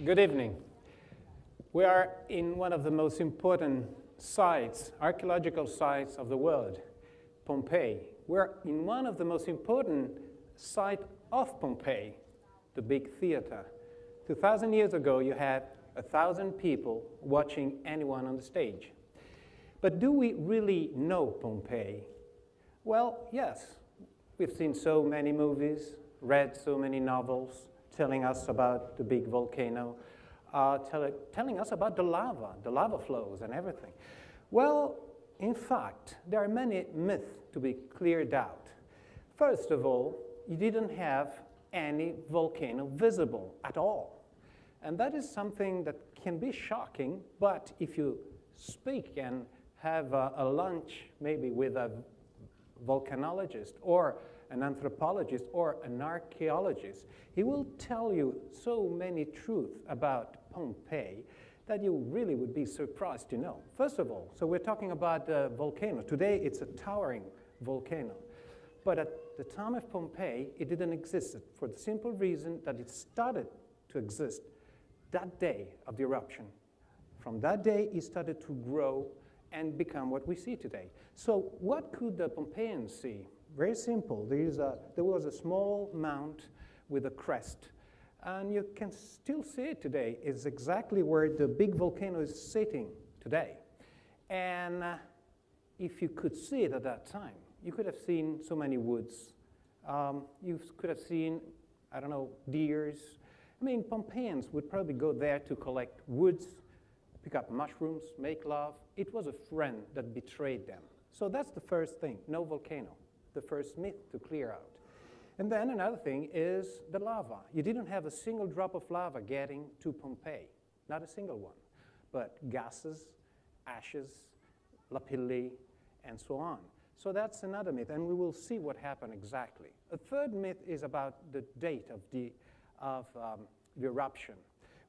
Good evening. We are in one of the most important sites, archaeological sites of the world, Pompeii. We're in one of the most important sites of Pompeii, the big theater. 2,000 years ago, you had 1,000 people watching anyone on the stage. But do we really know Pompeii? Well, yes. We've seen so many movies, read so many novels, telling us about the big volcano, telling us about the lava flows and everything. Well, in fact, there are many myths to be cleared out. First of all, you didn't have any volcano visible at all. And that is something that can be shocking, but if you speak and have a lunch maybe with a volcanologist or an anthropologist or an archaeologist, he will tell you so many truths about Pompeii that you really would be surprised to know. First of all, so we're talking about the volcano. Today it's a towering volcano. But at the time of Pompeii, it didn't exist for the simple reason that it started to exist that day of the eruption. From that day, it started to grow and become what we see today. So what could the Pompeians see? Very simple. There was a small mount with a crest. And you can still see it today. It's exactly where the big volcano is sitting today. And if you could see it at that time, you could have seen so many woods. You could have seen, I don't know, deers. I mean, Pompeians would probably go there to collect woods, pick up mushrooms, make love. It was a friend that betrayed them. So that's the first thing, no volcano, the first myth to clear out. And then another thing is the lava. You didn't have a single drop of lava getting to Pompeii, not a single one, but gases, ashes, lapilli, and so on. So that's another myth, and we will see what happened exactly. A third myth is about the date of the eruption.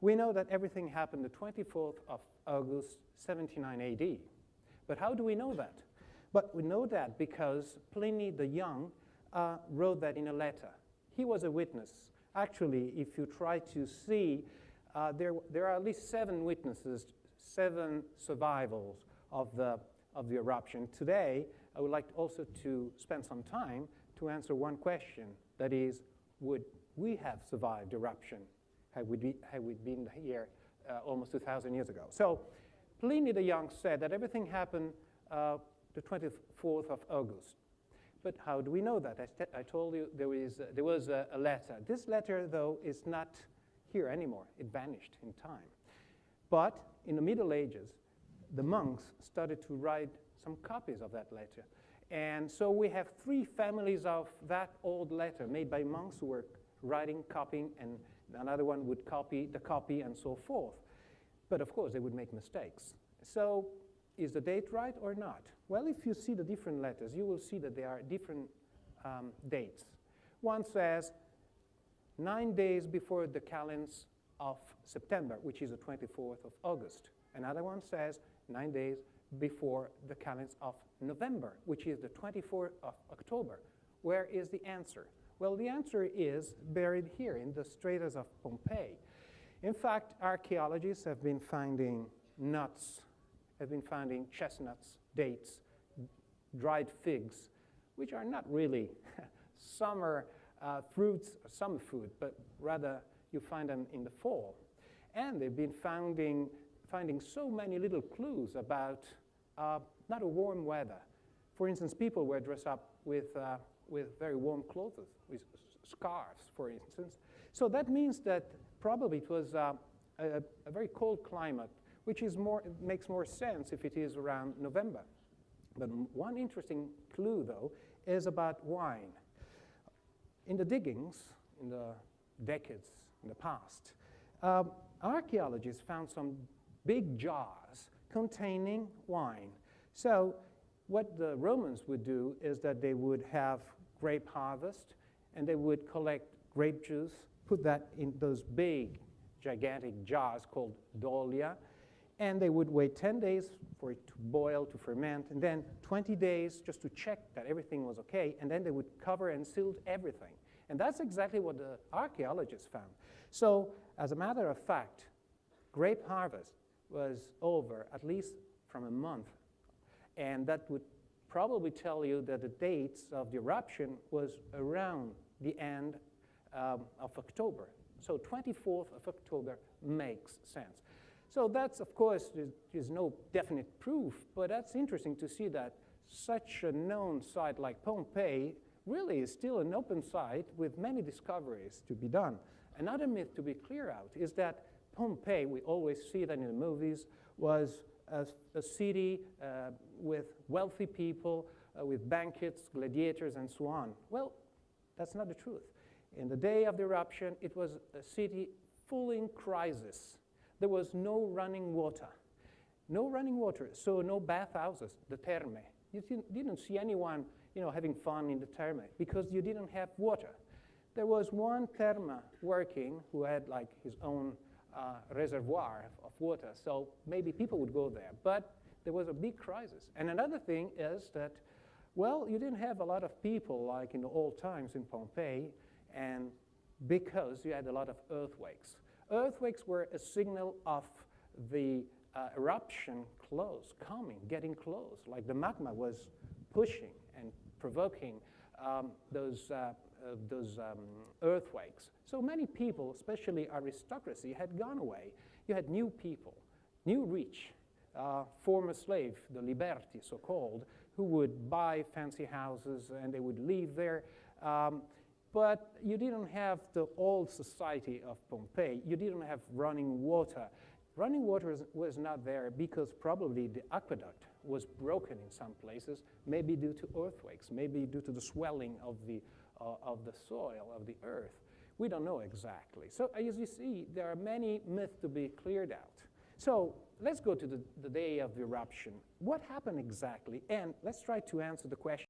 We know that everything happened the 24th of August, 79 AD. But how do we know that? But we know that because Pliny the Young wrote that in a letter. He was a witness. Actually, if you try to see, there are at least 7 witnesses, 7 survivals of the eruption. Today, I would like also to spend some time to answer one question. That is, would we have survived eruption had we been here almost 2,000 years ago? So Pliny the Young said that everything happened the 24th of August. But how do we know that? I told you there was a letter. This letter, though, is not here anymore. It vanished in time. But in the Middle Ages, the monks started to write some copies of that letter. And so we have 3 families of that old letter made by monks who were writing, copying, and another one would copy the copy and so forth. But of course, they would make mistakes. So is the date right or not? Well, if you see the different letters, you will see that there are different dates. One says 9 days before the calends of September, which is the 24th of August. Another one says 9 days before the calends of November, which is the 24th of October. Where is the answer? Well, the answer is buried here in the stratas of Pompeii. In fact, archaeologists have been finding nuts, have been finding chestnuts, dates, dried figs, which are not really summer fruits, summer food, but rather you find them in the fall. And they've been finding so many little clues about not a warm weather. For instance, people were dressed up with very warm clothes, with scarves, for instance. So that means that probably it was a very cold climate, which makes more sense if it is around November. But one interesting clue, though, is about wine. In the diggings, in the decades in the past, archaeologists found some big jars containing wine. So what the Romans would do is that they would have grape harvest, and they would collect grape juice, put that in those big, gigantic jars called dolia, and they would wait 10 days for it to boil, to ferment, and then 20 days just to check that everything was okay, and then they would cover and seal everything. And that's exactly what the archaeologists found. So, as a matter of fact, grape harvest was over at least from a month. And that would probably tell you that the dates of the eruption was around the end of October. So 24th of October makes sense. So that's, of course, there's no definite proof, but that's interesting to see that such a known site like Pompeii really is still an open site with many discoveries to be done. Another myth to be cleared out is that Pompeii, we always see that in the movies, was a city with wealthy people, with banquets, gladiators, and so on. Well, that's not the truth. In the day of the eruption, it was a city full in crisis. There was no running water. No running water, so no bathhouses, the terme. You didn't see anyone having fun in the terme because you didn't have water. There was one terma working who had like his own reservoir of water, so maybe people would go there. But there was a big crisis. And another thing is that, well, you didn't have a lot of people like in the old times in Pompeii, and because you had a lot of earthquakes. Earthquakes were a signal of the eruption getting close, like the magma was pushing and provoking those earthquakes. So many people, especially aristocracy, had gone away. You had new people, new rich, former slave, the liberti so-called, who would buy fancy houses and they would live there. But you didn't have the old society of Pompeii. You didn't have running water. Running water was not there because probably the aqueduct was broken in some places, maybe due to earthquakes, maybe due to the swelling of the soil, of the earth. We don't know exactly. So as you see, there are many myths to be cleared out. So let's go to the day of the eruption. What happened exactly? And let's try to answer the question.